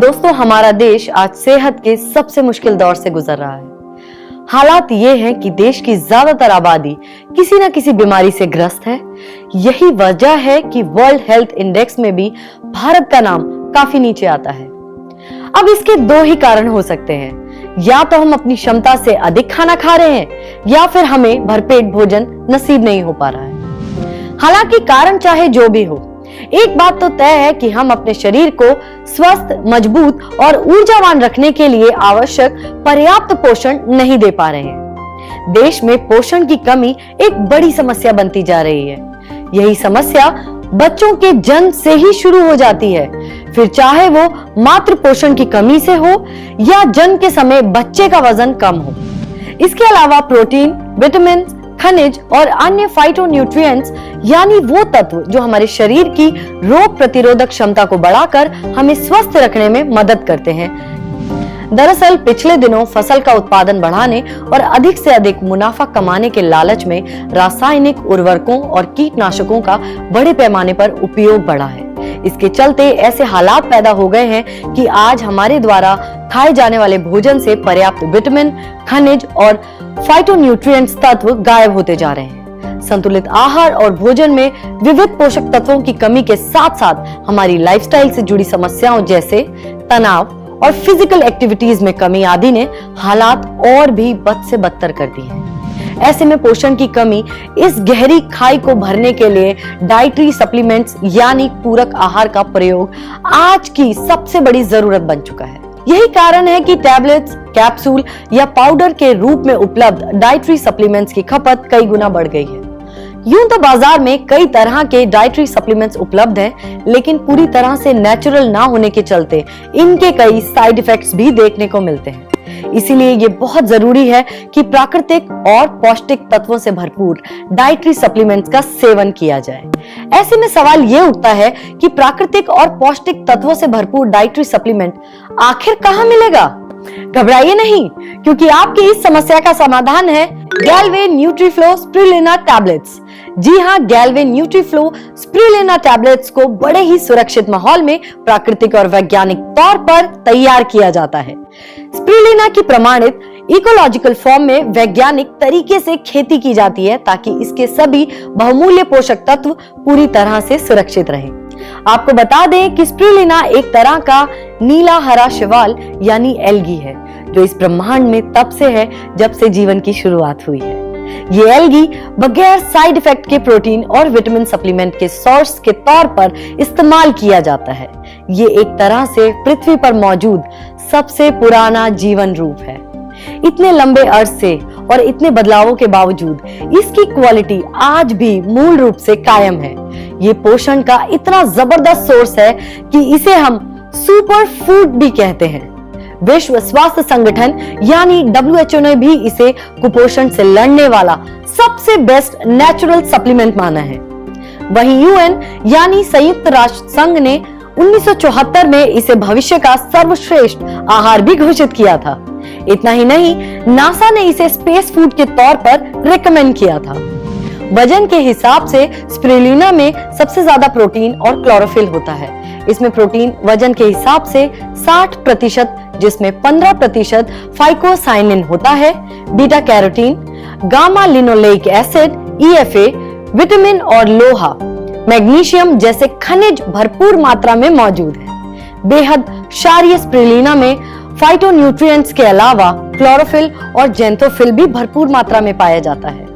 दोस्तों, हमारा देश आज सेहत के सबसे मुश्किल दौर से गुजर रहा है। हालात ये हैं कि देश की ज्यादातर आबादी किसी न किसी बीमारी से ग्रस्त है। यही वजह है कि वर्ल्ड हेल्थ इंडेक्स में भी भारत का नाम काफी नीचे आता है। अब इसके दो ही कारण हो सकते हैं, या तो हम अपनी क्षमता से अधिक खाना खा रहे हैं या फिर हमें भरपेट भोजन नसीब नहीं हो पा रहा है। हालांकि कारण चाहे जो भी हो, एक बात तो तय है कि हम अपने शरीर को स्वस्थ, मजबूत और ऊर्जावान रखने के लिए आवश्यक पर्याप्त पोषण नहीं दे पा रहे हैं। देश में पोषण की कमी एक बड़ी समस्या बनती जा रही है। यही समस्या बच्चों के जन्म से ही शुरू हो जाती है, फिर चाहे वो मातृ पोषण की कमी से हो या जन्म के समय बच्चे का वजन कम हो। इसके अलावा प्रोटीन, विटामिन, खनिज और अन्य फाइटोन्यूट्रिएंट्स यानी वो तत्व जो हमारे शरीर की रोग प्रतिरोधक क्षमता को बढ़ाकर हमें स्वस्थ रखने में मदद करते हैं। दरअसल पिछले दिनों फसल का उत्पादन बढ़ाने और अधिक से अधिक मुनाफा कमाने के लालच में रासायनिक उर्वरकों और कीटनाशकों का बड़े पैमाने पर उपयोग बढ़ा है। इसके चलते ऐसे हालात पैदा हो गए हैं कि आज हमारे द्वारा खाए जाने वाले भोजन से पर्याप्त विटामिन, खनिज और फाइटोन्यूट्रिएंट्स तत्व गायब होते जा रहे हैं। संतुलित आहार और भोजन में विविध पोषक तत्वों की कमी के साथ साथ हमारी लाइफस्टाइल से जुड़ी समस्याओं जैसे तनाव और फिजिकल एक्टिविटीज में कमी आदि ने हालात और भी बद से बदतर कर दी है। ऐसे में पोषण की कमी इस गहरी खाई को भरने के लिए डाइटरी सप्लीमेंट्स यानी पूरक आहार का प्रयोग आज की सबसे बड़ी जरूरत बन चुका है। यही कारण है कि टैबलेट्स, कैप्सूल या पाउडर के रूप में उपलब्ध डाइटरी सप्लीमेंट्स की खपत कई गुना बढ़ गई है। यूं तो बाजार में कई तरह के डाइटरी सप्लीमेंट्स उपलब्ध हैं, लेकिन पूरी तरह से नेचुरल ना होने के चलते इनके कई साइड इफेक्ट्स भी देखने को मिलते हैं। इसीलिए ये बहुत जरूरी है कि प्राकृतिक और पौष्टिक तत्वों से भरपूर डाइटरी सप्लीमेंट्स का सेवन किया जाए। ऐसे में सवाल ये उठता है कि प्राकृतिक और पौष्टिक तत्वों से भरपूर डाइटरी सप्लीमेंट आखिर कहाँ मिलेगा? घबराइए नहीं, क्योंकि आपकी इस समस्या का समाधान है गैल्वे न्यूट्रीफ्लो स्पिरुलिना टैबलेट्स। जी हाँ, गैल्वे न्यूट्रीफ्लो स्पिरुलिना टैबलेट्स को बड़े ही सुरक्षित माहौल में प्राकृतिक और वैज्ञानिक तौर पर तैयार किया जाता है। स्पिरुलिना की प्रमाणित इकोलॉजिकल फॉर्म में वैज्ञानिक तरीके से खेती की जाती है ताकि इसके सभी बहुमूल्य पोषक तत्व पूरी तरह से सुरक्षित रहें। आपको बता दें कि स्पिरुलिना एक तरह का नीला हरा शैवाल यानी एल्गी है, जो इस ब्रह्मांड में तब से है जब से जीवन की शुरुआत हुई है। ये एल्गी बगैर साइड इफेक्ट के प्रोटीन और विटामिन सप्लीमेंट के सोर्स के तौर पर इस्तेमाल किया जाता है। ये एक तरह से पृथ्वी पर मौजूद सबसे पुराना जीवन रूप है। इतने लंबे अरसे और इतने बदलावों के बावजूद इसकी क्वालिटी आज भी मूल रूप से कायम है। ये पोषण का इतना जबरदस्त सोर्स है कि इसे हम सुपर फूड भी कहते हैं। विश्व स्वास्थ्य संगठन यानी WHO ने भी इसे कुपोषण से लड़ने वाला सबसे बेस्ट नेचुरल सप्लीमेंट माना है। वहीं UN यानी संयुक्त राष्ट्र संघ ने 1974 में इसे भविष्य का सर्वश्रेष्ठ आहार भी घोषित किया था। इतना ही नहीं, नासा ने इसे स्पेस फूड के तौर पर रिकमेंड किया था। वजन के हिसाब से स्पिरुलिना में सबसे ज्यादा प्रोटीन और क्लोरोफिल होता है। इसमें प्रोटीन वजन के हिसाब से 60%, जिसमें 15% फाइकोसाइनिन होता है, beta carotene, gamma linoleic acid, EFA, vitamin और लोहा, मैग्नीशियम जैसे खनिज भरपूर मात्रा में मौजूद है। बेहद क्षारीय स्पिरुलिना में फाइटोन्यूट्रिएंट्स के अलावा क्लोरोफिल और जेंथोफिल भी भरपूर मात्रा में पाया जाता है।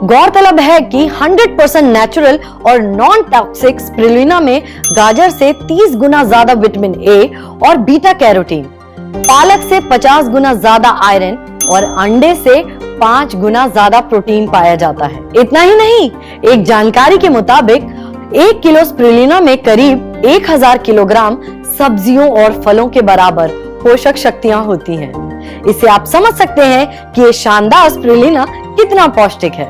गौरतलब है कि 100% नेचुरल और नॉन टॉक्सिक स्पिरुलिना में गाजर से 30 गुना ज्यादा विटामिन A और बीटा कैरोटीन, पालक से 50 गुना ज्यादा आयरन और अंडे से 5 गुना ज्यादा प्रोटीन पाया जाता है। इतना ही नहीं, एक जानकारी के मुताबिक 1 किलो स्पिरुलिना में करीब 1000 किलोग्राम सब्जियों और फलों के बराबर पोषक शक्तियां होती हैं। इससे आप समझ सकते हैं कि ये शानदार स्पिरुलिना कितना पौष्टिक है।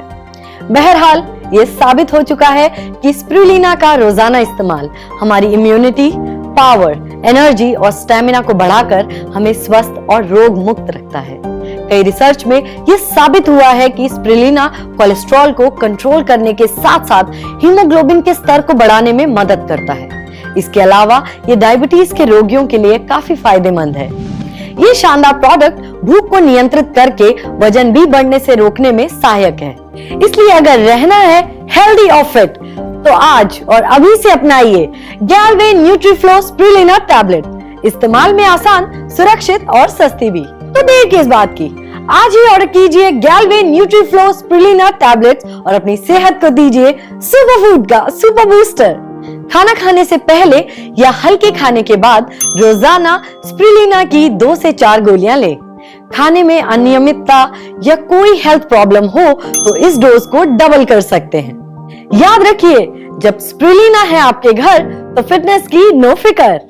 बहरहाल ये साबित हो चुका है कि स्पिरुलिना का रोजाना इस्तेमाल हमारी इम्यूनिटी, पावर, एनर्जी और स्टेमिना को बढ़ाकर हमें स्वस्थ और रोग मुक्त रखता है। कई रिसर्च में यह साबित हुआ है कि स्पिरुलिना कोलेस्ट्रॉल को कंट्रोल करने के साथ साथ हीमोग्लोबिन के स्तर को बढ़ाने में मदद करता है। इसके अलावा ये डायबिटीज के रोगियों के लिए काफी फायदेमंद है। ये शानदार प्रोडक्ट भूख को नियंत्रित करके वजन भी बढ़ने से रोकने में सहायक है। इसलिए अगर रहना है हेल्दी और फिट तो आज और अभी से अपनाइए गैलवे न्यूट्रीफ्लो स्प्रुलिना टैबलेट। इस्तेमाल में आसान, सुरक्षित और सस्ती भी। तो देर किस बात की, आज ही ऑर्डर कीजिए गैलवे न्यूट्रीफ्लो स्प्रुलिना टैबलेट और अपनी सेहत को दीजिए सुपर फूड का सुपर बूस्टर। खाना खाने से पहले या हल्के खाने के बाद रोजाना स्प्रुलिना की 2 से 4 गोलियां लें। खाने में अनियमितता या कोई हेल्थ प्रॉब्लम हो तो इस डोज को डबल कर सकते हैं। याद रखिए, जब स्प्रुलिना है आपके घर तो फिटनेस की नो फिकर।